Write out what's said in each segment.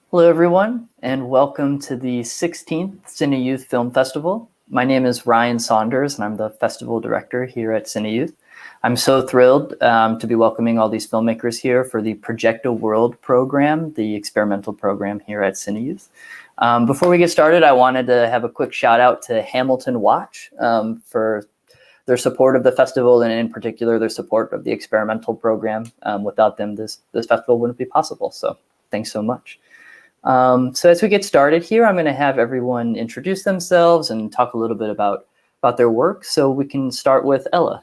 Hello, everyone, and welcome to the 16th CineYouth Film Festival. My name is Ryan Saunders, and I'm the festival director here at CineYouth. I'm so thrilled to be welcoming all these filmmakers here for the Project a World program, the experimental program here at CineYouth. Before we get started, I wanted to have a quick shout out to Hamilton Watch for their support of the festival, and in particular, their support of the experimental program. Without them, this festival wouldn't be possible. So thanks so much. So as we get started here, I'm going to have everyone introduce themselves and talk a little bit about their work. So we can start with Ella.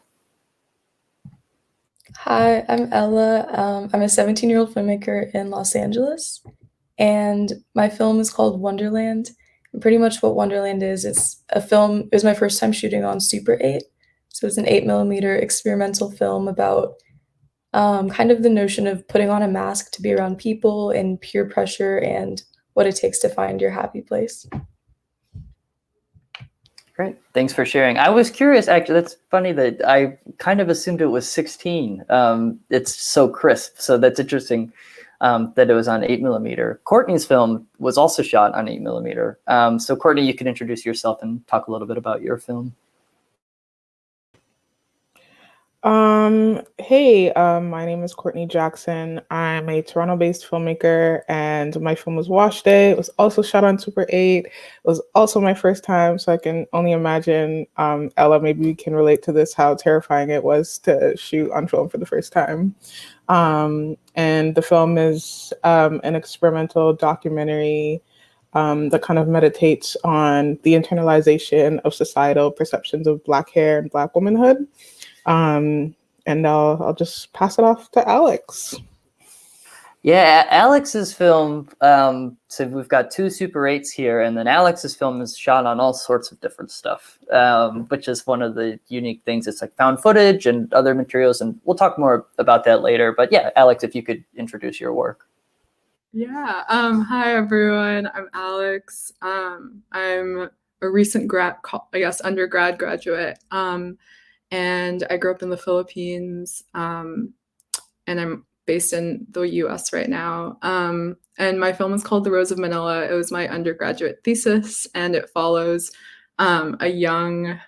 Hi, I'm Ella. I'm a 17-year-old filmmaker in Los Angeles, and my film is called Wonderland. And pretty much what Wonderland is, it's a film. It was my first time shooting on Super 8, so it's an 8mm experimental film about kind of the notion of putting on a mask to be around people and peer pressure and what it takes to find your happy place. Great. Thanks for sharing. I was curious, actually, that's funny that I kind of assumed it was 16. It's so crisp. So that's interesting that it was on 8mm. Courtney's film was also shot on 8mm. So Courtney, you can introduce yourself and talk a little bit about your film. Hey, my name is Courtney Jackson. I'm a Toronto-based filmmaker, and my film was Wash Day. It was also shot on Super 8. It was also my first time, so I can only imagine, Ella, maybe you can relate to this, how terrifying it was to shoot on film for the first time. And the film is an experimental documentary that kind of meditates on the internalization of societal perceptions of Black hair and Black womanhood. And I'll just pass it off to Alex. Yeah, Alex's film, so we've got two Super 8s here, and then Alex's film is shot on all sorts of different stuff, which is one of the unique things. It's like found footage and other materials, and we'll talk more about that later. But yeah, Alex, if you could introduce your work. Yeah, hi everyone, I'm Alex. I'm a recent undergrad graduate. And I grew up in the Philippines, and I'm based in the US right now. And my film is called The Rose of Manila. It was my undergraduate thesis, and it follows a young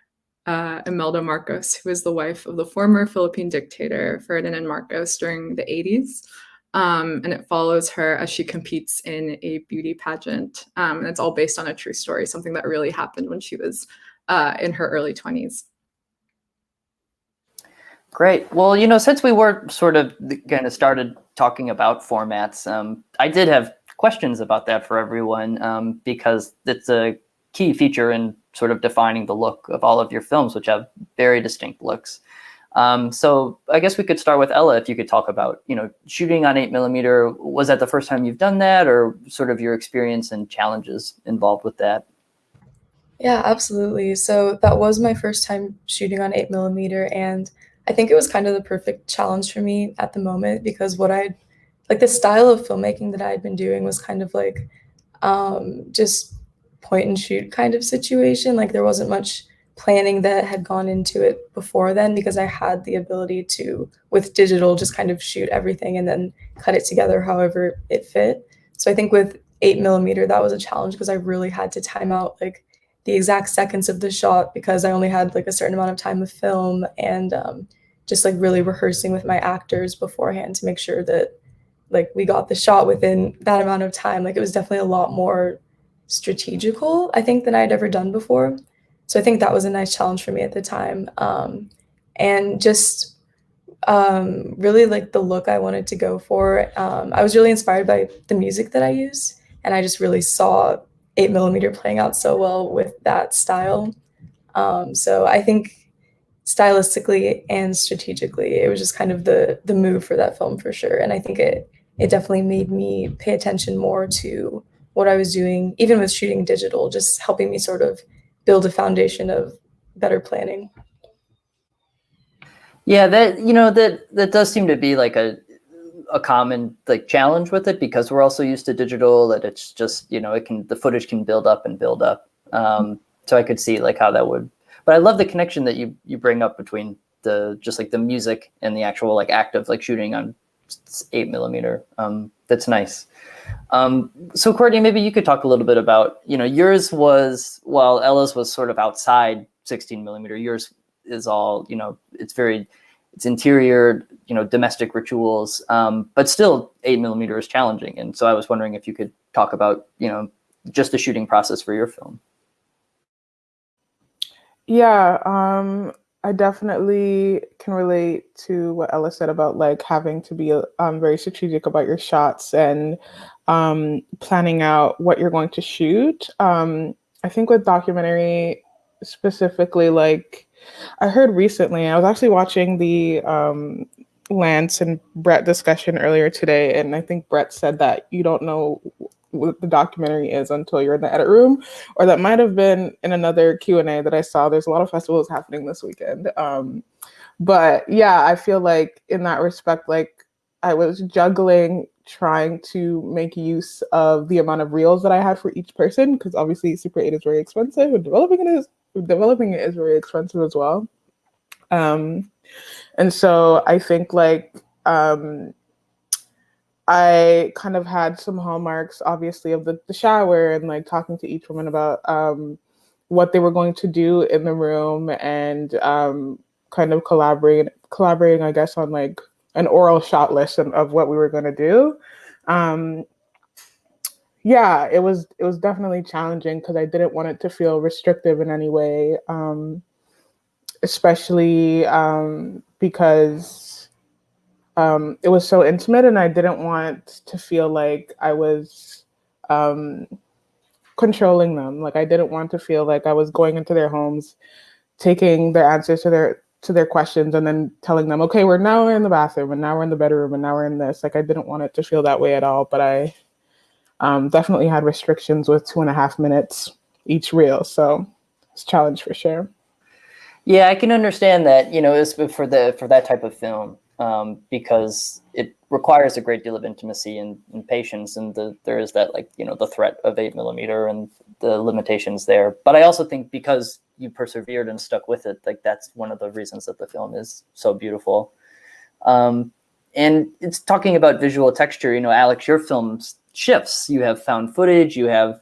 Imelda Marcos, who is the wife of the former Philippine dictator Ferdinand Marcos during the 80s. And it follows her as she competes in a beauty pageant. And it's all based on a true story, something that really happened when she was in her early 20s. Great. Well, since we were sort of kind of started talking about formats, I did have questions about that for everyone because it's a key feature in sort of defining the look of all of your films, which have very distinct looks. So I guess we could start with Ella, if you could talk about, shooting on 8mm. Was that the first time you've done that, or sort of your experience and challenges involved with that? Yeah, absolutely. So that was my first time shooting on 8mm, and I think it was kind of the perfect challenge for me at the moment because the style of filmmaking that I had been doing was kind of like just point and shoot kind of situation. Like there wasn't much planning that had gone into it before then because I had the ability to, with digital, just kind of shoot everything and then cut it together however it fit. So I think with 8mm, that was a challenge because I really had to time out like the exact seconds of the shot because I only had like a certain amount of time of film and just like really rehearsing with my actors beforehand to make sure that like we got the shot within that amount of time. Like it was definitely a lot more strategical, I think, than I'd ever done before. So I think that was a nice challenge for me at the time. And just really like the look I wanted to go for. I was really inspired by the music that I used, and I just really saw 8mm playing out so well with that style. So I think stylistically and strategically, it was just kind of the move for that film for sure. And I think it definitely made me pay attention more to what I was doing, even with shooting digital, just helping me sort of build a foundation of better planning. Yeah, that does seem to be like a common like challenge with it because we're also used to digital, that it's just, the footage can build up and build up. So I could see like how that would, but I love the connection that you bring up between the music and the actual like act of like shooting on 8mm. That's nice. So Courtney, maybe you could talk a little bit about, yours was, while Ella's was sort of outside 16 millimeter, yours is all, it's interior, domestic rituals, but still 8 millimeter is challenging. And so I was wondering if you could talk about, just the shooting process for your film. Yeah, I definitely can relate to what Ella said about like having to be very strategic about your shots and planning out what you're going to shoot. I think with documentary specifically, like I heard recently, I was actually watching the Lance and Brett discussion earlier today, and I think Brett said that you don't know what the documentary is until you're in the edit room, or that might have been in another Q&A that I saw. There's a lot of festivals happening this weekend. But yeah, I feel like in that respect, like I was juggling trying to make use of the amount of reels that I had for each person, because obviously Super 8 is very expensive and developing it is very expensive as well. And so I think like I kind of had some hallmarks, obviously, of the shower and like talking to each woman about what they were going to do in the room, and kind of collaborating, I guess, on like an oral shot list of what we were going to do. Yeah, it was definitely challenging because I didn't want it to feel restrictive in any way, especially because it was so intimate, and I didn't want to feel like I was controlling them. Like I didn't want to feel like I was going into their homes, taking their answers to their questions, and then telling them, okay, we're in the bathroom, and now we're in the bedroom, and now we're in this. Like I didn't want it to feel that way at all. But I definitely had restrictions with 2.5 minutes each reel, so it's a challenge for sure. Yeah, I can understand that. It's for that type of film. Because it requires a great deal of intimacy and patience, and there is that the threat of 8 millimeter and the limitations there. But I also think because you persevered and stuck with it, like that's one of the reasons that the film is so beautiful. And it's talking about visual texture. Alex, your film shifts. You have found footage. You have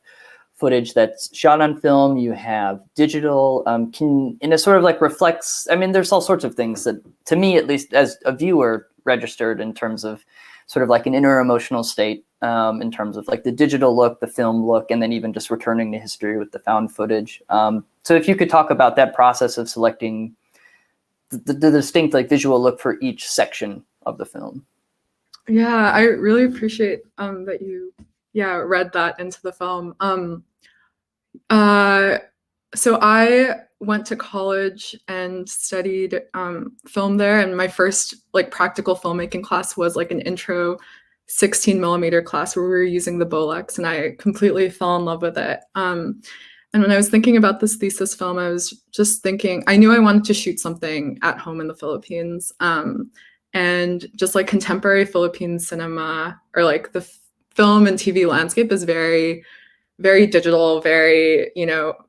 footage that's shot on film, you have digital, and it sort of like reflects, there's all sorts of things that, to me, at least as a viewer, registered in terms of sort of like an inner emotional state, in terms of like the digital look, the film look, and then even just returning to history with the found footage. So if you could talk about that process of selecting the distinct like visual look for each section of the film. Yeah, I really appreciate that you read that into the film. So I went to college and studied film there, and my first like practical filmmaking class was like an intro 16 millimeter class where we were using the Bolex, and I completely fell in love with it. And when I was thinking about this thesis film, I was just thinking, I knew I wanted to shoot something at home in the Philippines. And just like contemporary Philippine cinema, or like the film and TV landscape is very, very digital, very,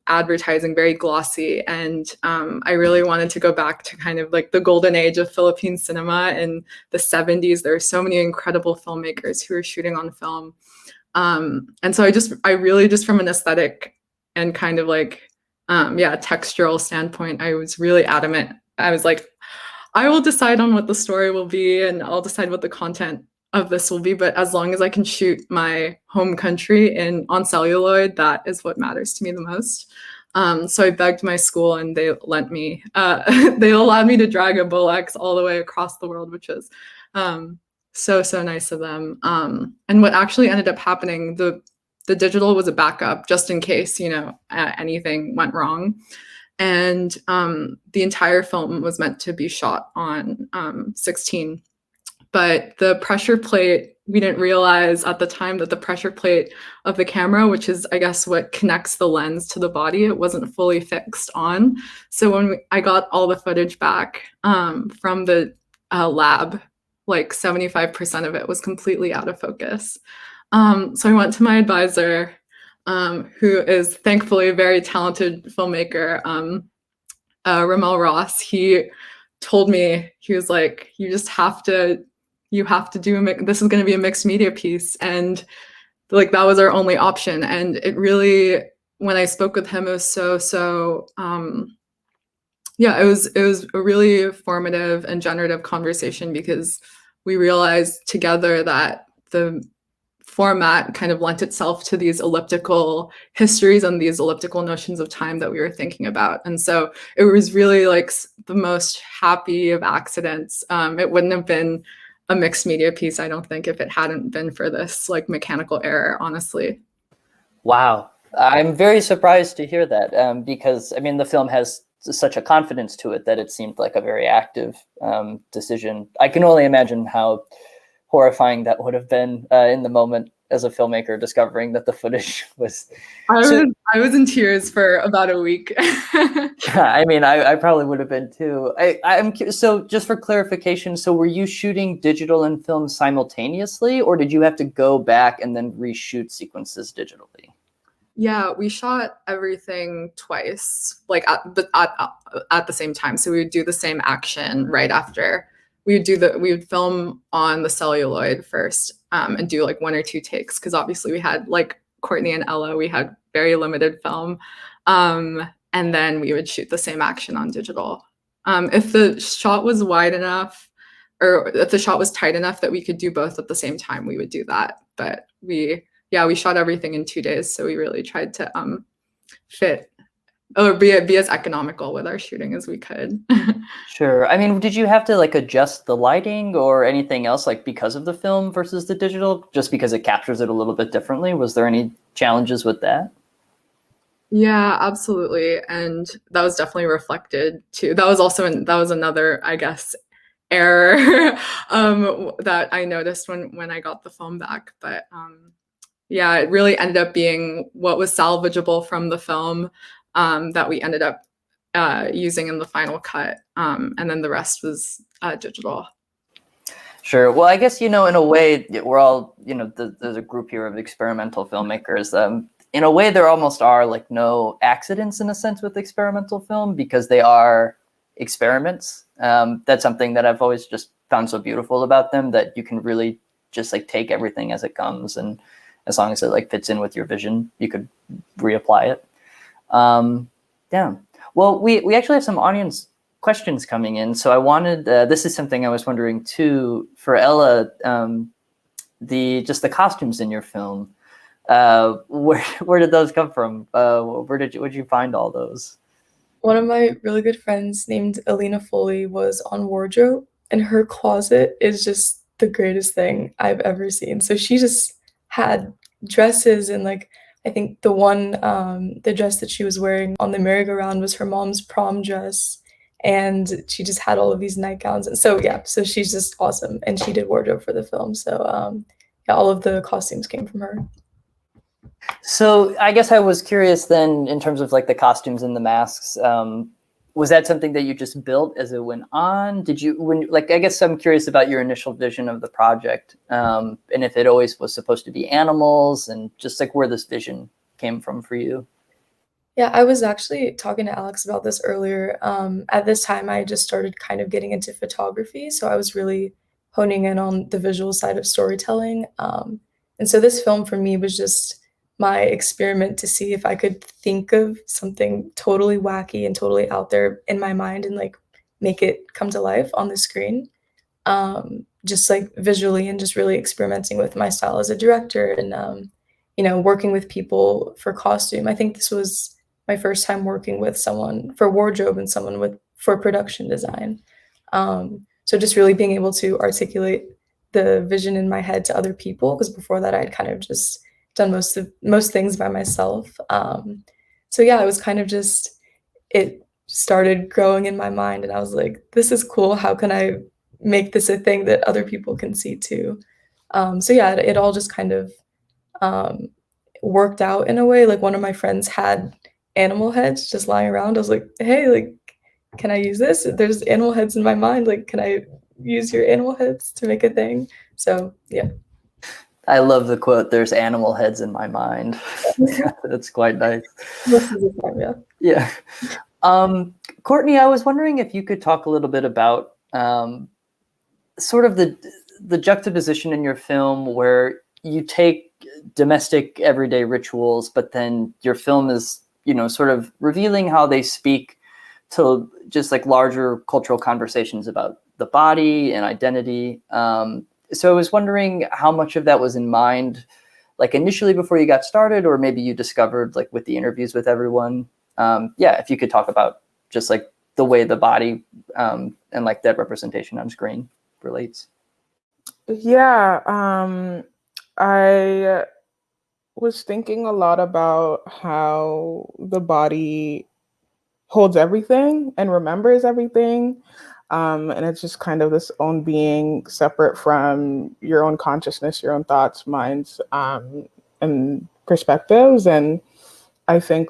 advertising, very glossy. And I really wanted to go back to kind of like the golden age of Philippine cinema in the 70s. There are so many incredible filmmakers who are shooting on film. And so I really just from an aesthetic and kind of like, textural standpoint, I was really adamant. I was like, I will decide on what the story will be, and I'll decide what the content of this will be. But as long as I can shoot my home country on celluloid, that is what matters to me the most. So I begged my school, and they lent me. They allowed me to drag a Bolex all the way across the world, which was so nice of them. And what actually ended up happening, the digital was a backup just in case anything went wrong. And the entire film was meant to be shot on 16. But the pressure plate, we didn't realize at the time that the pressure plate of the camera, which is, I guess, what connects the lens to the body, it wasn't fully fixed on. So when I got all the footage back from the lab, like 75% of it was completely out of focus. So I went to my advisor, who is thankfully a very talented filmmaker, Ramel Ross. He told me, he was like, you just have to, you have to do this is going to be a mixed media piece, and like that was our only option. And it really, when I spoke with him, it was so yeah, it was a really formative and generative conversation, because we realized together that the format kind of lent itself to these elliptical histories and these elliptical notions of time that we were thinking about. And so it was really like the most happy of accidents. It wouldn't have been a mixed media piece, I don't think, if it hadn't been for this like mechanical error, honestly. Wow. I'm very surprised to hear that, because I mean, the film has such a confidence to it that it seemed like a very active decision. I can only imagine how horrifying that would have been in the moment as a filmmaker, discovering that the footage was. I was in tears for about a week. I mean, I probably would have been too. I'm curious, so just for clarification, so were you shooting digital and film simultaneously, or did you have to go back and then reshoot sequences digitally? Yeah, we shot everything twice, like at the same time. So we would do the same action right after. We would film on the celluloid first, and do like 1 or 2 takes, because obviously we had, like Courtney and Ella, we had very limited film, and then we would shoot the same action on digital. If the shot was wide enough, or if the shot was tight enough that we could do both at the same time, we would do that. But we shot everything in 2 days, so we really tried to fit or be as economical with our shooting as we could. Sure. I mean, did you have to like adjust the lighting or anything else, like because of the film versus the digital, just because it captures it a little bit differently? Was there any challenges with that? Yeah, absolutely. And that was definitely reflected too. That was another, I guess, error that I noticed when I got the film back. But yeah, it really ended up being what was salvageable from the film that we ended up using in the final cut. And then the rest was digital. Sure. Well, I guess, in a way, we're all, there's a group here of experimental filmmakers. In a way, there almost are like no accidents in a sense with experimental film, because they are experiments. That's something that I've always just found so beautiful about them, that you can really just like take everything as it comes, and as long as it like fits in with your vision, you could reapply it. Yeah. Well, we actually have some audience questions coming in. So I wanted, this is something I was wondering too, for Ella, the costumes in your film, where did those come from? Where'd you find all those? One of my really good friends named Alina Foley was on wardrobe, and her closet is just the greatest thing I've ever seen. So she just had dresses, and like I think the dress that she was wearing on the merry-go-round was her mom's prom dress, and she just had all of these nightgowns. And so yeah, so she's just awesome, and she did wardrobe for the film. So yeah, all of the costumes came from her. So I guess I was curious then, in terms of like the costumes and the masks, was that something that you just built as it went on? I guess I'm curious about your initial vision of the project, and if it always was supposed to be animals, and just like where this vision came from for you. Yeah, I was actually talking to Alex about this earlier. At this time, I just started kind of getting into photography, so I was really honing in on the visual side of storytelling. And so this film for me was just my experiment to see if I could think of something totally wacky and totally out there in my mind and like make it come to life on the screen, just like visually, and just really experimenting with my style as a director, and working with people for costume. I think this was my first time working with someone for wardrobe and someone for production design. So just really being able to articulate the vision in my head to other people, because before that I'd kind of just done most things by myself. So yeah, it was kind of just, it started growing in my mind, and I was like, this is cool. How can I make this a thing that other people can see too? So yeah, it all just kind of worked out in a way. Like one of my friends had animal heads just lying around. I was like, hey, like, can I use this? There's animal heads in my mind. Like, can I use your animal heads to make a thing? So yeah. I love the quote, "There's animal heads in my mind." That's quite nice. Most of the time, yeah. Yeah. Courtney, I was wondering if you could talk a little bit about sort of the juxtaposition in your film where you take domestic everyday rituals, but then your film is, sort of revealing how they speak to just like larger cultural conversations about the body and identity. So I was wondering how much of that was in mind, like initially before you got started, or maybe you discovered like with the interviews with everyone. If you could talk about just like the way the body and like that representation on screen relates. Yeah, I was thinking a lot about how the body holds everything and remembers everything. And it's just kind of this own being separate from your own consciousness, your own thoughts, minds, and perspectives. And I think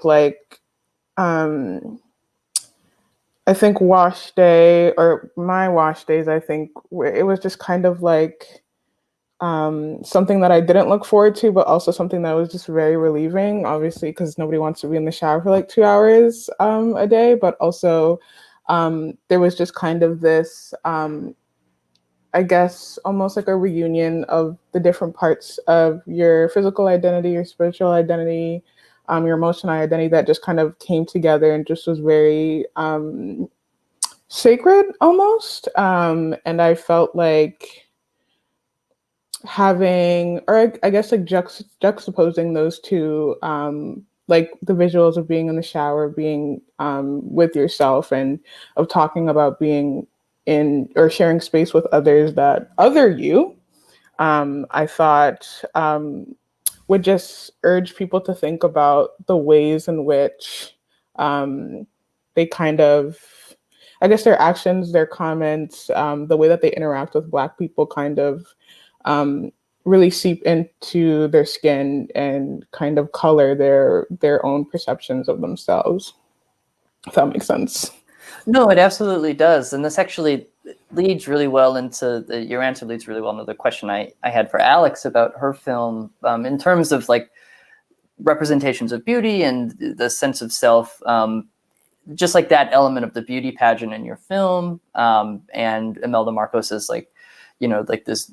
I think wash day or my wash days, I think it was just kind of like something that I didn't look forward to, but also something that was just very relieving, obviously, because nobody wants to be in the shower for like 2 hours a day. But also there was just kind of this, I guess, almost like a reunion of the different parts of your physical identity, your spiritual identity, your emotional identity that just kind of came together and just was very sacred almost. And I felt like having, or I guess like juxtaposing those two, like the visuals of being in the shower, being with yourself, and of talking about being in or sharing space with others that other you, I thought would just urge people to think about the ways in which they kind of, I guess their actions, their comments, the way that they interact with Black people kind of really seep into their skin and kind of color their own perceptions of themselves, if that makes sense. No, it absolutely does. And this actually leads really well into your answer leads really well into the question I had for Alex about her film in terms of like representations of beauty and the sense of self, just like that element of the beauty pageant in your film. And Imelda Marcos is like, like this,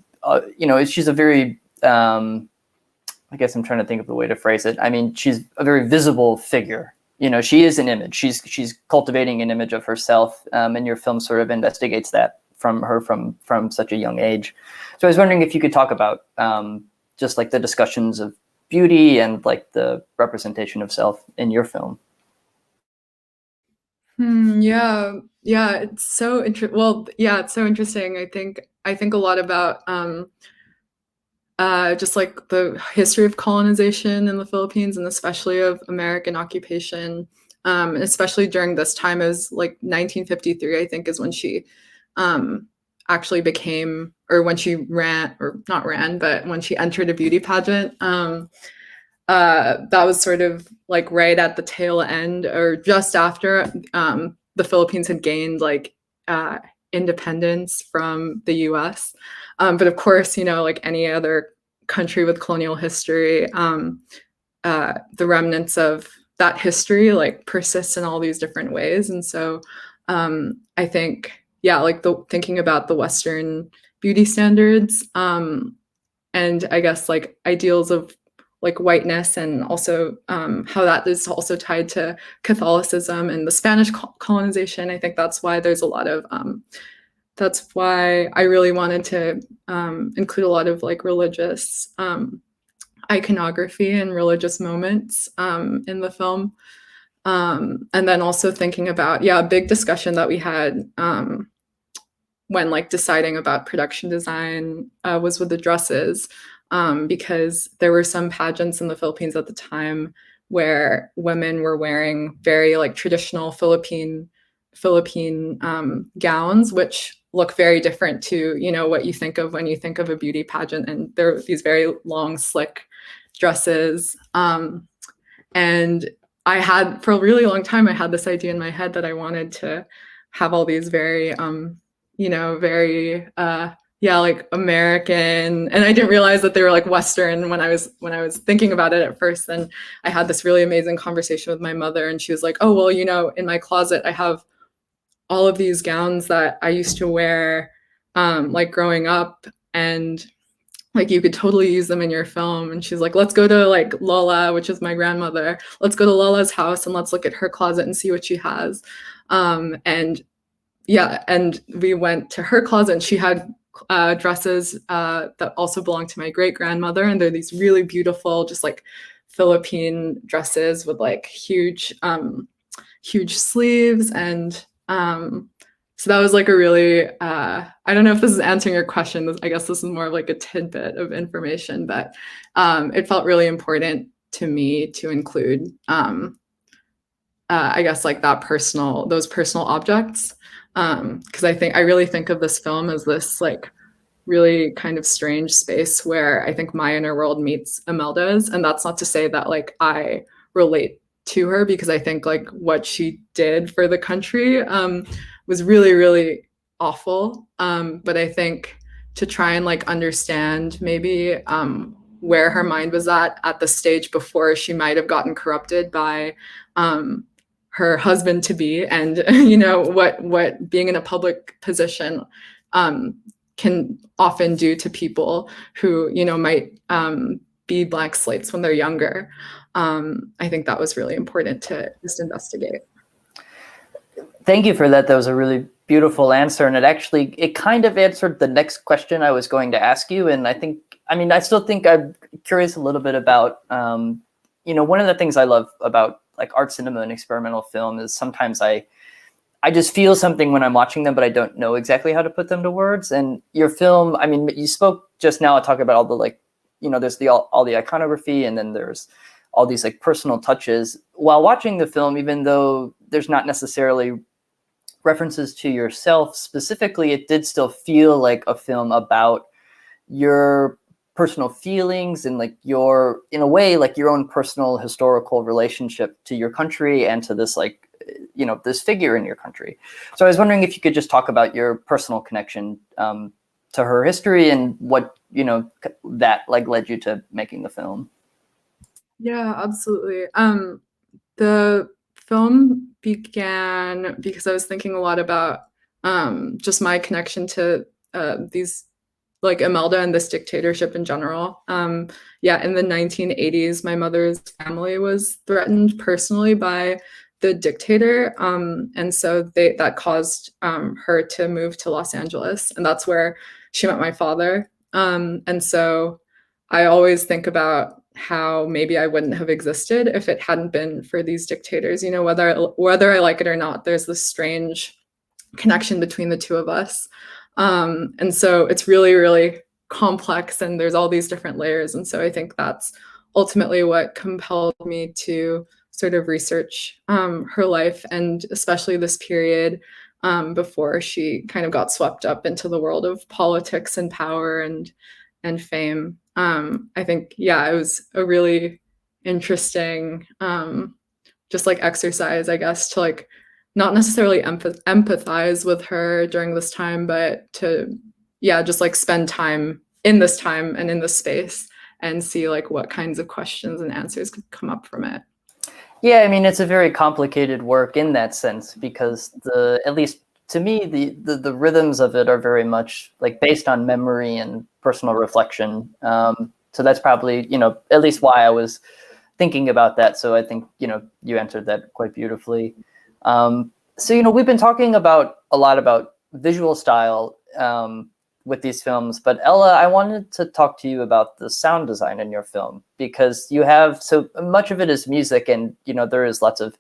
she's a very, I guess I'm trying to think of the way to phrase it. I mean, she's a very visible figure. She is an image. She's cultivating an image of herself, and your film sort of investigates that from her from such a young age. So I was wondering if you could talk about just like the discussions of beauty and like the representation of self in your film. Yeah, it's so interesting. Well, yeah, it's so interesting. I think a lot about just like the history of colonization in the Philippines, and especially of American occupation, especially during this time. Is like 1953, I think, is when she actually became, or when she ran, or not ran, but when she entered a beauty pageant. That was sort of like right at the tail end, or just after the Philippines had gained like independence from the US. But of course, like any other country with colonial history, the remnants of that history like persists in all these different ways. And so I think, like thinking about the Western beauty standards, and I guess like ideals of like whiteness, and also how that is also tied to Catholicism and the Spanish colonization. I think that's why there's a lot of, that's why I really wanted to include a lot of like religious iconography and religious moments in the film. And then also thinking about, a big discussion that we had when like deciding about production design was with the dresses. Because there were some pageants in the Philippines at the time where women were wearing very like traditional Philippine gowns, which look very different to what you think of when you think of a beauty pageant. And there are these very long, slick dresses. And I had, for a really long time, I had this idea in my head that I wanted to have all these very, very like American, and I didn't realize that they were like Western when I was thinking about it at first. Then I had this really amazing conversation with my mother, and she was like, "Oh, well, in my closet I have all of these gowns that I used to wear like growing up, and like you could totally use them in your film. And she's like, let's go to like Lola, which is my grandmother. Let's go to Lola's house and let's look at her closet and see what she has. And yeah, and we went to her closet and she had dresses that also belonged to my great grandmother. And they're these really beautiful, just like Philippine dresses with like huge sleeves. And so that was like a really, I don't know if this is answering your question. I guess this is more of like a tidbit of information, but it felt really important to me to include, I guess, like those personal objects. Because I really think of this film as this like really kind of strange space where I think my inner world meets Imelda's. And that's not to say that like I relate to her, because I think like what she did for the country was really, really awful. But I think to try and like understand maybe where her mind was at the stage before she might have gotten corrupted by her husband to be, and you know what being in a public position can often do to people who, you know, might be blank slates when they're younger. I think that was really important to just investigate. Thank you for that. That was a really beautiful answer. And it kind of answered the next question I was going to ask you. And I still think I'm curious a little bit about, you know, one of the things I love about like art cinema and experimental film is sometimes I just feel something when I'm watching them, but I don't know exactly how to put them to words. And your film, I mean, you spoke just now, talking about all the like, you know, there's all the iconography, and then there's all these like personal touches. While watching the film, even though there's not necessarily references to yourself specifically, it did still feel like a film about your personal feelings and like in a way, like your own personal historical relationship to your country and to this like, you know, this figure in your country. So I was wondering if you could just talk about your personal connection to her history and what, you know, that like led you to making the film. Yeah, absolutely. The film began because I was thinking a lot about just my connection to these like Imelda and this dictatorship in general. Yeah, in the 1980s, my mother's family was threatened personally by the dictator. And so that caused her to move to Los Angeles. And that's where she met my father. And so I always think about how maybe I wouldn't have existed if it hadn't been for these dictators. You know, whether I like it or not, there's this strange connection between the two of us. And so it's really, really complex, and there's all these different layers. And so I think that's ultimately what compelled me to sort of research her life, and especially this period before she kind of got swept up into the world of politics and power and fame. I think, yeah, it was a really interesting just like exercise, I guess, to like not necessarily empathize with her during this time, but to, yeah, just like spend time in this time and in this space and see like what kinds of questions and answers could come up from it. Yeah, I mean, it's a very complicated work in that sense, because at least to me, the rhythms of it are very much like based on memory and personal reflection. So that's probably, you know, at least why I was thinking about that. So I think, you know, you answered that quite beautifully. So, you know, we've been talking a lot about visual style with these films, but Ella, I wanted to talk to you about the sound design in your film, because you have so much of it is music, and, you know, there is lots of,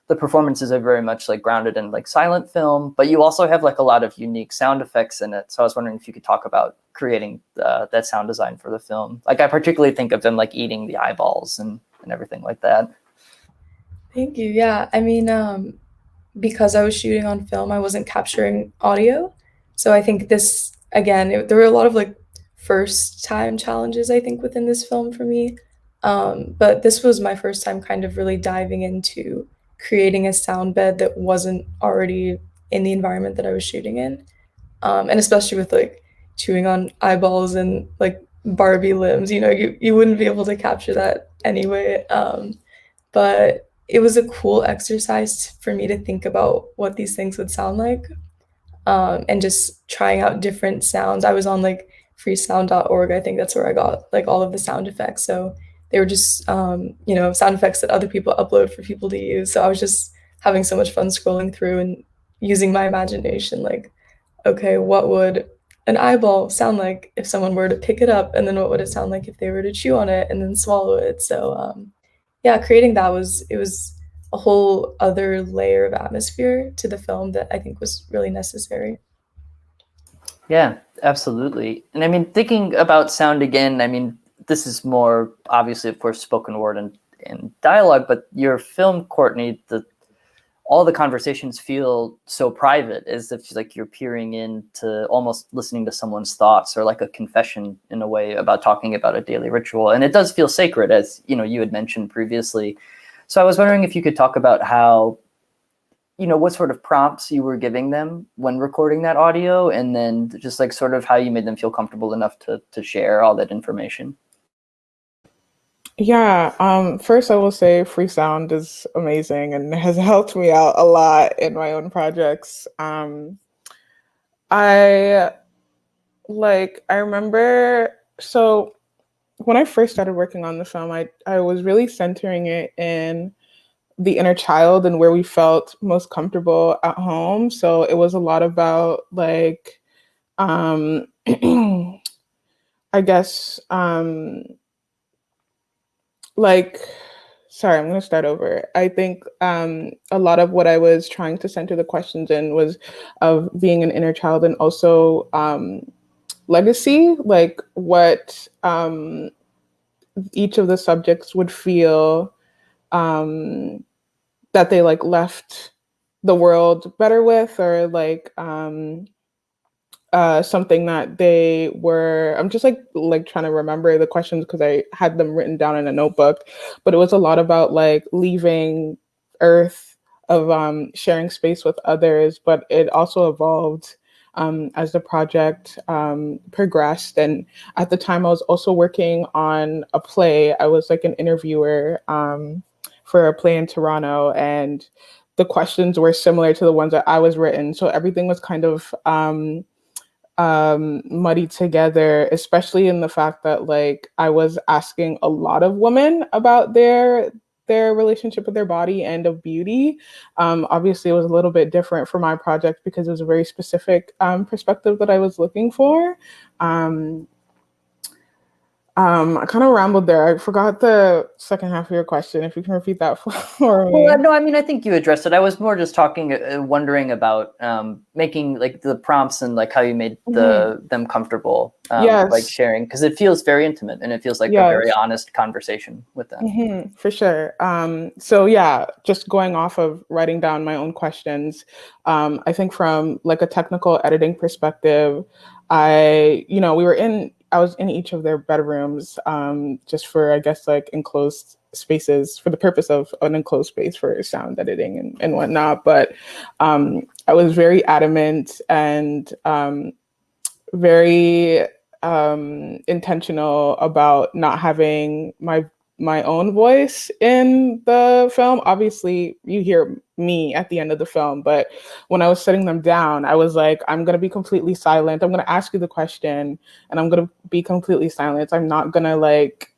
the performances are very much like grounded in like silent film, but you also have like a lot of unique sound effects in it. So I was wondering if you could talk about creating that sound design for the film. Like I particularly think of them like eating the eyeballs and everything like that. Thank you. Yeah, I mean, because I was shooting on film, I wasn't capturing audio. So I think this, again, there were a lot of like first time challenges, I think, within this film for me. But this was my first time kind of really diving into creating a sound bed that wasn't already in the environment that I was shooting in. And especially with like chewing on eyeballs and like Barbie limbs, you know, you wouldn't be able to capture that anyway. But it was a cool exercise for me to think about what these things would sound like, and just trying out different sounds. I was on like freesound.org. I think that's where I got like all of the sound effects. So they were just sound effects that other people upload for people to use. So I was just having so much fun scrolling through and using my imagination, like, okay, what would an eyeball sound like if someone were to pick it up, and then what would it sound like if they were to chew on it and then swallow it? So yeah, creating that was a whole other layer of atmosphere to the film that I think was really necessary. Yeah, absolutely. And I mean, thinking about sound again, I mean, this is more obviously, of course, spoken word and dialogue, but your film, Courtney, all the conversations feel so private, as if like you're peering into almost listening to someone's thoughts, or like a confession in a way about talking about a daily ritual. And it does feel sacred, as you had mentioned previously. So I was wondering if you could talk about how, what sort of prompts you were giving them when recording that audio, and then just like sort of how you made them feel comfortable enough to share all that information. Yeah, first I will say free sound is amazing and has helped me out a lot in my own projects. I remember, so when I first started working on the film, I was really centering it in the inner child and where we felt most comfortable at home. So it was a lot about like, I guess, sorry, I'm going to start over. I think a lot of what I was trying to center the questions in was of being an inner child, and also legacy, like what each of the subjects would feel that they like left the world better with, or like something that they were. I'm just like trying to remember the questions because I had them written down in a notebook, but it was a lot about like leaving Earth, of sharing space with others, but it also evolved as the project progressed. And at the time, I was also working on a play. I was like an interviewer for a play in Toronto, and the questions were similar to the ones that I was written. So everything was kind of muddied together, especially in the fact that like I was asking a lot of women about their relationship with their body and of beauty. Obviously, it was a little bit different for my project because it was a very specific perspective that I was looking for. I kind of rambled there. I forgot the second half of your question. If you can repeat that for me. Well, no, I mean, I think you addressed it. I was more just wondering about making like the prompts and like how you made them comfortable, Yes. like sharing, because it feels very intimate and it feels like Yes. a very honest conversation with them. For sure. So yeah, just going off of writing down my own questions, I think from like a technical editing perspective, I was in each of their bedrooms, just for, I guess, like enclosed spaces for the purpose of an enclosed space for sound editing and whatnot. But I was very adamant and very intentional about not having my own voice in the film. Obviously, you hear me at the end of the film, but when I was setting them down, I was like, I'm going to be completely silent. I'm going to ask you the question and I'm going to be completely silent. I'm not going to like,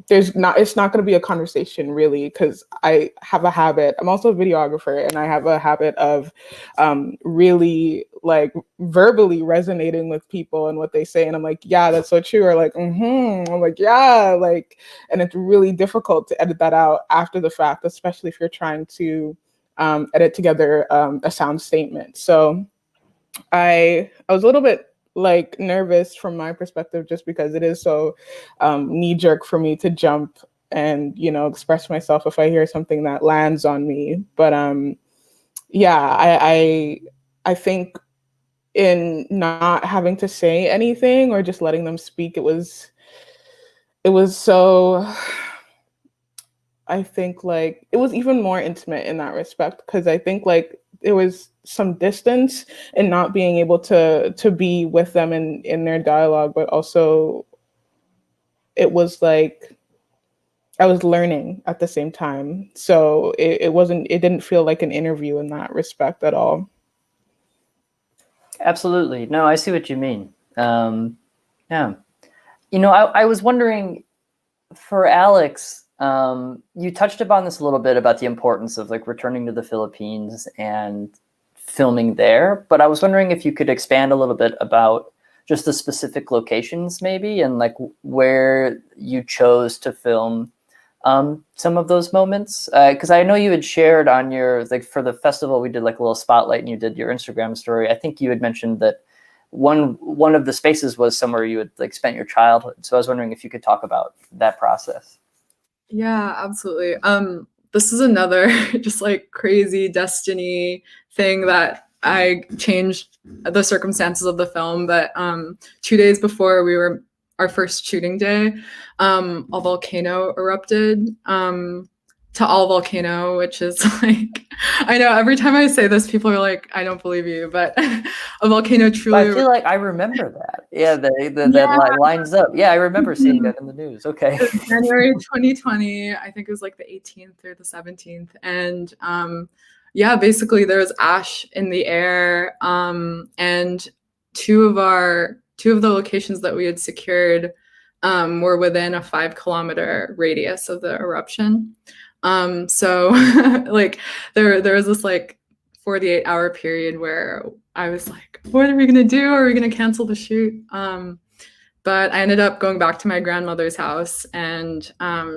it's not going to be a conversation really, because I have a habit. I'm also a videographer, and I have a habit of really like verbally resonating with people and what they say. And I'm like, yeah, that's so true. Or like, I'm like, yeah, like, and it's really difficult to edit that out after the fact, especially if you're trying to edit together a sound statement. So I was a little bit like nervous from my perspective, just because it is so knee jerk for me to jump and, express myself if I hear something that lands on me. But yeah, I think in not having to say anything or just letting them speak, it was so, I think like it was even more intimate in that respect, because I think like there was some distance in not being able to be with them in their dialogue, but also it was like I was learning at the same time. So it didn't feel like an interview in that respect at all. Absolutely. No, I see what you mean. Yeah. I was wondering, for Alex, you touched upon this a little bit about the importance of like returning to the Philippines and filming there, but I was wondering if you could expand a little bit about just the specific locations maybe, and like where you chose to film some of those moments. Because I know you had shared on your, like for the festival, we did like a little spotlight and you did your Instagram story. I think you had mentioned that one of the spaces was somewhere you had like spent your childhood. So I was wondering if you could talk about that process. Yeah, absolutely. This is another just like crazy destiny thing that I changed the circumstances of the film. But 2 days before our first shooting day, a volcano erupted. Taal volcano, which is like, I know every time I say this, people are like, I don't believe you, but a volcano truly. I feel like I remember that. Yeah, that lines up. Yeah, I remember seeing that in the news. Okay. January 2020, I think it was like the 18th or the 17th. And yeah, basically there was ash in the air. And two of the locations that we had secured were within a 5-kilometer radius of the eruption. So like there was this like 48-hour period where I was like, what are we gonna do? Are we gonna cancel the shoot? But I ended up going back to my grandmother's house, and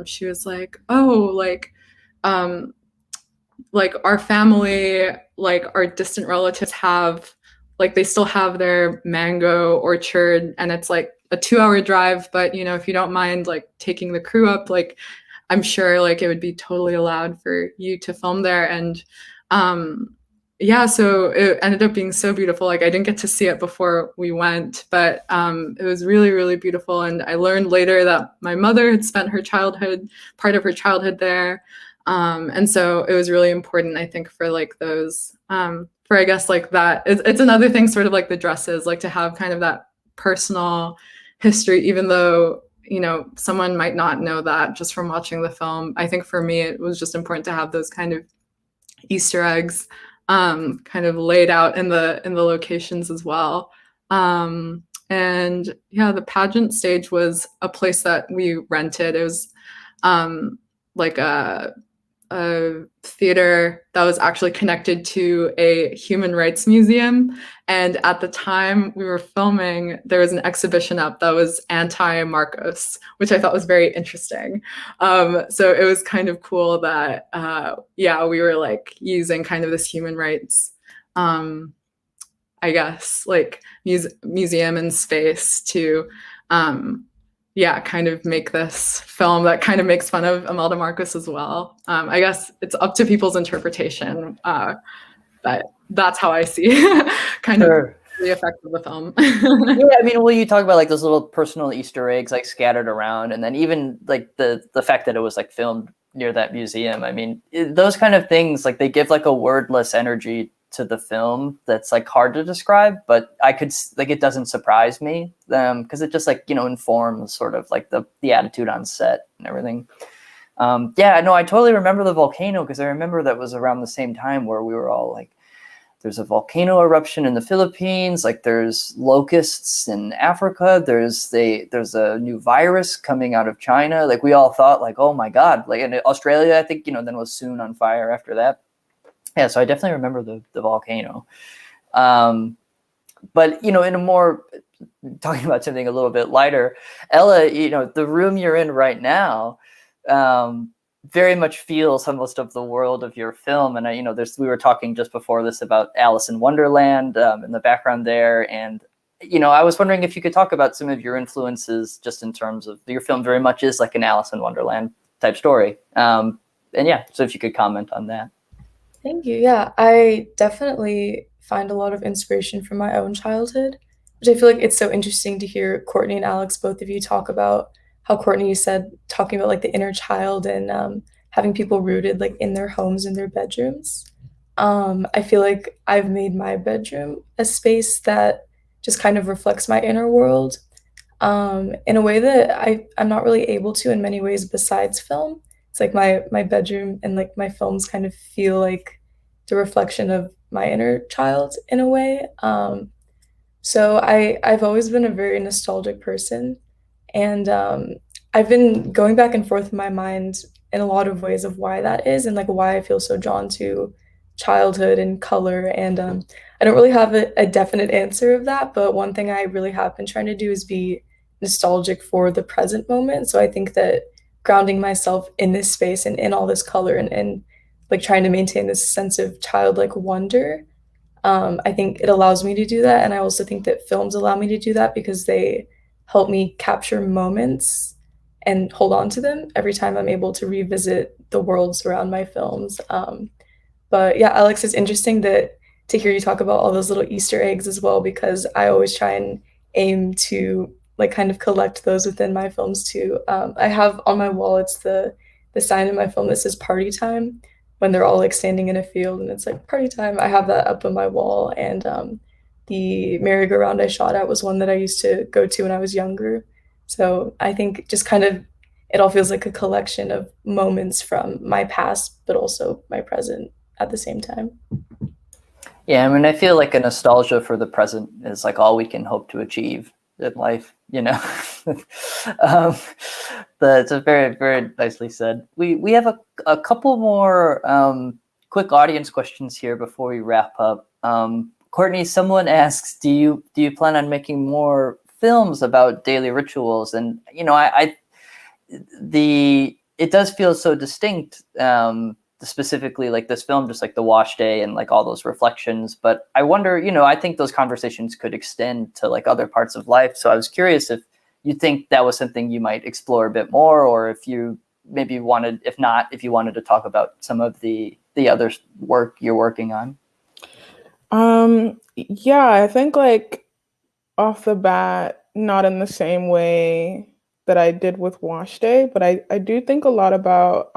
she was like, oh, like our family, like our distant relatives have, like they still have their mango orchard, and it's like a 2-hour drive, but if you don't mind like taking the crew up, like I'm sure like it would be totally allowed for you to film there. And yeah, so it ended up being so beautiful. Like I didn't get to see it before we went, but it was really, really beautiful. And I learned later that my mother had spent part of her childhood there. And so it was really important, I think, for like those, for I guess like that, it's another thing, sort of like the dresses, like to have kind of that personal history, even though, someone might not know that just from watching the film. I think for me, it was just important to have those kind of Easter eggs kind of laid out in the locations as well. And yeah, the pageant stage was a place that we rented. It was like a theater that was actually connected to a human rights museum. And at the time we were filming, there was an exhibition up that was anti-Marcos, which I thought was very interesting. So it was kind of cool that, yeah, we were like using kind of this human rights, I guess, like museum and space to, yeah, kind of make this film that kind of makes fun of Imelda Marcos as well. I guess it's up to people's interpretation, but that's how I see kind of the effect of the film. Yeah, I mean, well, you talk about like those little personal Easter eggs like scattered around, and then even like the fact that it was like filmed near that museum. I mean, those kind of things, like they give like a wordless energy to the film that's like hard to describe, but I could like, it doesn't surprise me because it just like, informs sort of like the attitude on set and everything. Yeah, no, I totally remember the volcano because I remember that was around the same time where we were all like, there's a volcano eruption in the Philippines, like there's locusts in Africa, there's a new virus coming out of China. Like we all thought like, oh my God, like in Australia, I think, then was soon on fire after that. Yeah, so I definitely remember the volcano. But, in a more, talking about something a little bit lighter, Ella, the room you're in right now very much feels almost of the world of your film. And, we were talking just before this about Alice in Wonderland in the background there. And, I was wondering if you could talk about some of your influences just in terms of your film very much is like an Alice in Wonderland type story. And yeah, so if you could comment on that. Thank you. Yeah, I definitely find a lot of inspiration from my own childhood, which I feel like it's so interesting to hear Courtney and Alex, both of you, talk about how Courtney said, talking about like the inner child and having people rooted like in their homes, in their bedrooms. I feel like I've made my bedroom a space that just kind of reflects my inner world in a way that I'm not really able to in many ways besides film. It's like my bedroom and like my films kind of feel like the reflection of my inner child in a way. So I've always been a very nostalgic person, and I've been going back and forth in my mind in a lot of ways of why that is, and like why I feel so drawn to childhood and color. And I don't really have a definite answer of that, but one thing I really have been trying to do is be nostalgic for the present moment. So I think that grounding myself in this space and in all this color and like trying to maintain this sense of childlike wonder, I think it allows me to do that. And I also think that films allow me to do that because they help me capture moments and hold on to them every time I'm able to revisit the worlds around my films. But yeah, Alex, it's interesting that to hear you talk about all those little Easter eggs as well, because I always try and aim to like kind of collect those within my films too. I have on my wall, it's the sign in my film that says party time when they're all like standing in a field and it's like party time. I have that up on my wall, and the merry-go-round I shot at was one that I used to go to when I was younger. So I think just kind of it all feels like a collection of moments from my past, but also my present at the same time. Yeah, I mean, I feel like a nostalgia for the present is like all we can hope to achieve in life, you know. um, it's a very, very nicely said. We have a couple more quick audience questions here before we wrap up. Courtney, someone asks, do you plan on making more films about daily rituals? And you know, it does feel so distinct. Specifically like this film, just like the wash day and like all those reflections. But I wonder, you know, I think those conversations could extend to like other parts of life. So I was curious if you think that was something you might explore a bit more, or if you maybe wanted, if not, if you wanted to talk about some of the other work you're working on. Yeah, I think like off the bat, not in the same way that I did with Wash Day, but I do think a lot about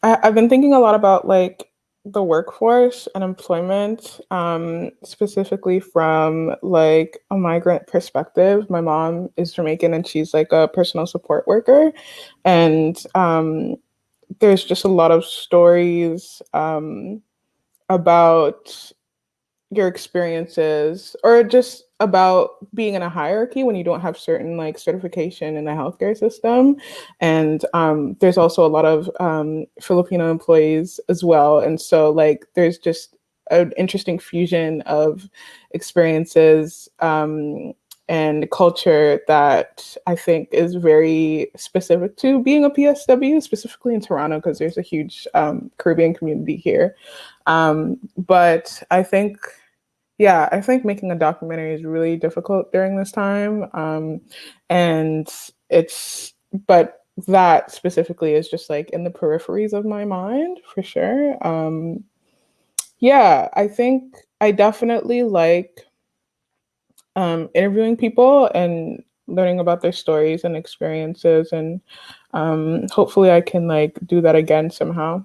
I've been thinking a lot about like the workforce and employment, specifically from like a migrant perspective. My mom is Jamaican and she's like a personal support worker. And there's just a lot of stories about your experiences or just about being in a hierarchy when you don't have certain like certification in the healthcare system. And there's also a lot of Filipino employees as well. And so like there's just an interesting fusion of experiences and culture that I think is very specific to being a PSW, specifically in Toronto, because there's a huge Caribbean community here. But I think making a documentary is really difficult during this time. And but that specifically is just like in the peripheries of my mind for sure. I think I definitely like interviewing people and learning about their stories and experiences. And hopefully I can like do that again somehow.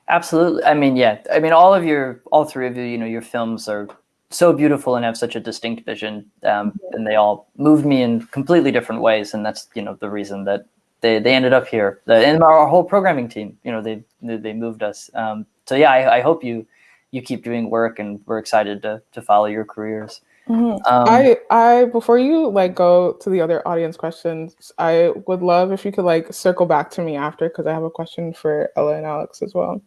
Absolutely. I mean, yeah. I mean, all three of you, you know, your films are so beautiful and have such a distinct vision, and they all moved me in completely different ways. And that's, you know, the reason that they ended up here. And our whole programming team, you know, they moved us. So yeah, I hope you keep doing work, and we're excited to follow your careers. Mm-hmm. I before you like go to the other audience questions, I would love if you could like circle back to me after, because I have a question for Ella and Alex as well.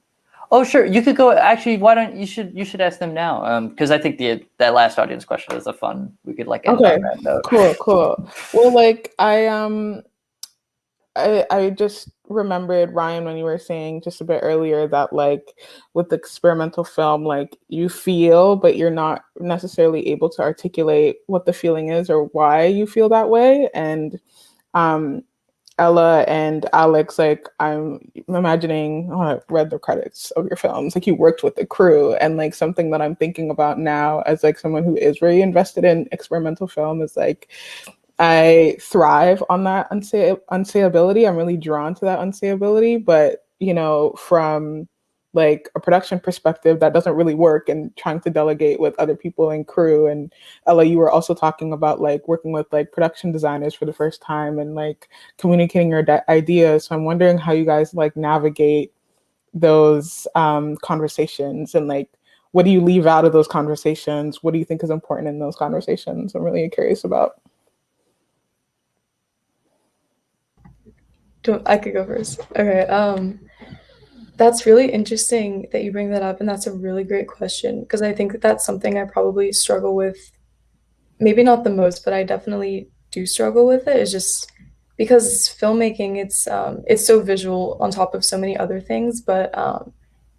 Oh, sure. You could go. Actually, why don't you should ask them now? Because I think that last audience question is a fun. We could like end on that note. Cool. Well, like I just remembered, Ryan, when you were saying just a bit earlier that like with experimental film, like you feel, but you're not necessarily able to articulate what the feeling is or why you feel that way. And Ella and Alex, like I'm imagining, I read the credits of your films, like you worked with the crew, and like something that I'm thinking about now as like someone who is very invested in experimental film is like I thrive on that unsayability. I'm really drawn to that unsayability, but you know, from like a production perspective, that doesn't really work, and trying to delegate with other people and crew. And Ella, you were also talking about like working with like production designers for the first time and like communicating your ideas. So I'm wondering how you guys like navigate those conversations, and like what do you leave out of those conversations? What do you think is important in those conversations? I'm really curious about. I could go first. Okay. That's really interesting that you bring that up, and that's a really great question because I think that that's something I probably struggle with. Maybe not the most, but I definitely do struggle with it. It's just because filmmaking, it's so visual on top of so many other things. But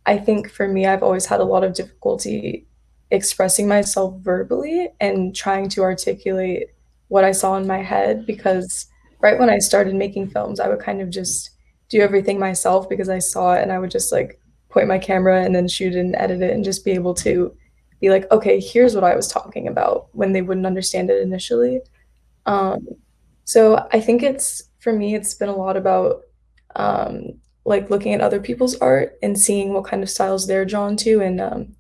I think for me, I've always had a lot of difficulty expressing myself verbally and trying to articulate what I saw in my head because right when I started making films, I would kind of just do everything myself because I saw it and I would just like point my camera and then shoot it and edit it and just be able to be like, okay, here's what I was talking about when they wouldn't understand it initially. Um, so I think for me, it's been a lot about um, like looking at other people's art and seeing what kind of styles they're drawn to and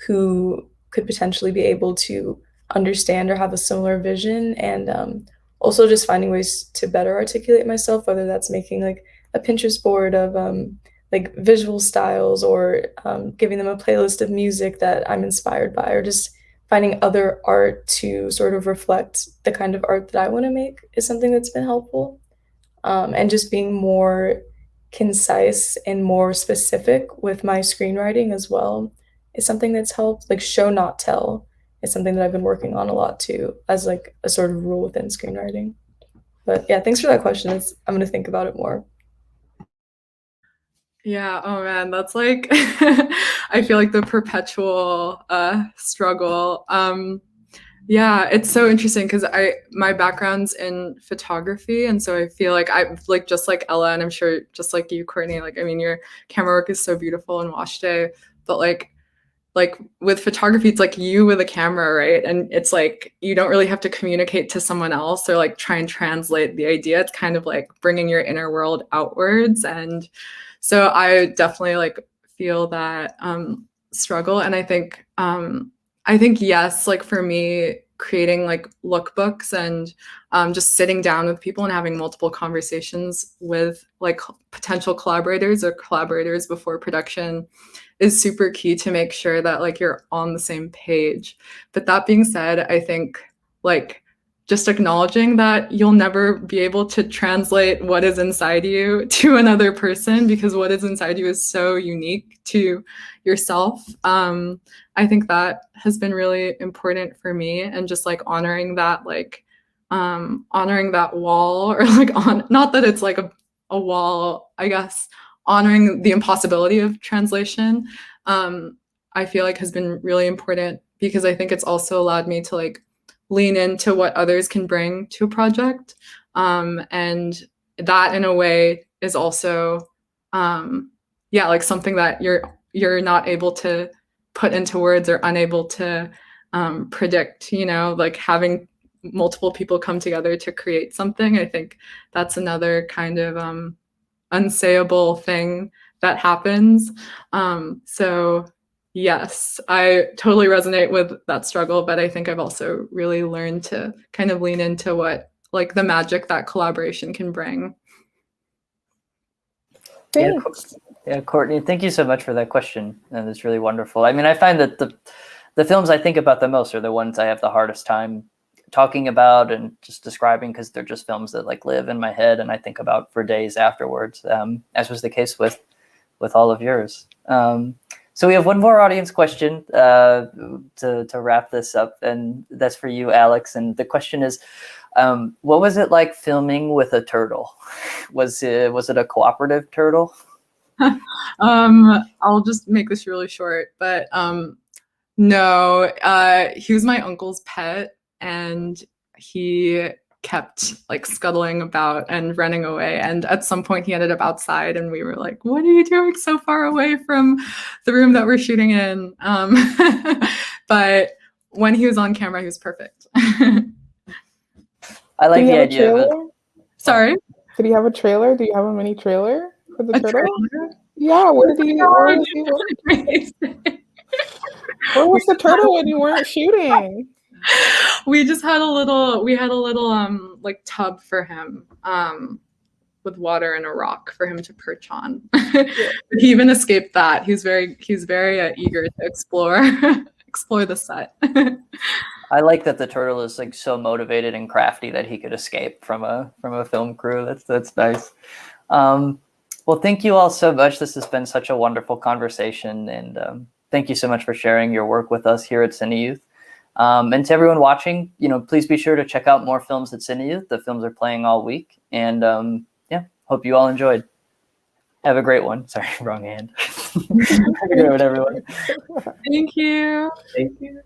who could potentially be able to understand or have a similar vision. And also just finding ways to better articulate myself, whether that's making like a Pinterest board of like visual styles or giving them a playlist of music that I'm inspired by, or just finding other art to sort of reflect the kind of art that I want to make is something that's been helpful. And just being more concise and more specific with my screenwriting as well is something that's helped. Like show not tell is something that I've been working on a lot too, as like a sort of rule within screenwriting. But yeah, thanks for that question. I'm gonna think about it more. Yeah, oh man, that's like I feel like the perpetual struggle. Yeah, it's so interesting because my background's in photography, and so I feel like I like just like Ella, and I'm sure just like you, Courtney, like I mean your camera work is so beautiful in Wash Day, but like with photography, it's like you with a camera, right? And it's like you don't really have to communicate to someone else or like try and translate the idea. It's kind of like bringing your inner world outwards. And so I definitely like feel that struggle. And I think yes, like for me, creating like lookbooks and just sitting down with people and having multiple conversations with like potential collaborators or collaborators before production is super key to make sure that like you're on the same page. But that being said, I think like just acknowledging that you'll never be able to translate what is inside you to another person because what is inside you is so unique to yourself. I think that has been really important for me, and just like honoring that wall, or like on not that it's like a wall, I guess, honoring the impossibility of translation, I feel like has been really important because I think it's also allowed me to like lean into what others can bring to a project. And that in a way is also, yeah, like something that you're not able to put into words or unable to predict, you know, like having multiple people come together to create something. I think that's another kind of unsayable thing that happens. So yes, I totally resonate with that struggle, but I think I've also really learned to kind of lean into what like the magic that collaboration can bring. Thanks. Yeah, Courtney, thank you so much for that question. And it's really wonderful. I mean, I find that the films I think about the most are the ones I have the hardest time talking about and just describing because they're just films that like live in my head and I think about for days afterwards, as was the case with all of yours. So we have one more audience question to wrap this up, and that's for you, Alex. And the question is, what was it like filming with a turtle? Was it a cooperative turtle? I'll just make this really short, but no, he was my uncle's pet, and he kept like scuttling about and running away. And at some point he ended up outside and we were like, what are you doing so far away from the room that we're shooting in? But when he was on camera, he was perfect. I like the idea of it. Sorry? Did he have a trailer? Do you have a mini trailer for the turtle? Trailer? Yeah, where was the turtle when you weren't shooting? We just had a little like tub for him. with water and a rock for him to perch on. But he even escaped that. He's very eager to explore explore the set. I like that the turtle is like so motivated and crafty that he could escape from a film crew. That's nice. Well, thank you all so much. This has been such a wonderful conversation, and thank you so much for sharing your work with us here at CineYouth. And to everyone watching, please be sure to check out more films at CineYouth. The films are playing all week, and yeah, hope you all enjoyed. Have a great one. Sorry, wrong hand. Have a great one, everyone. Thank you. Thank you.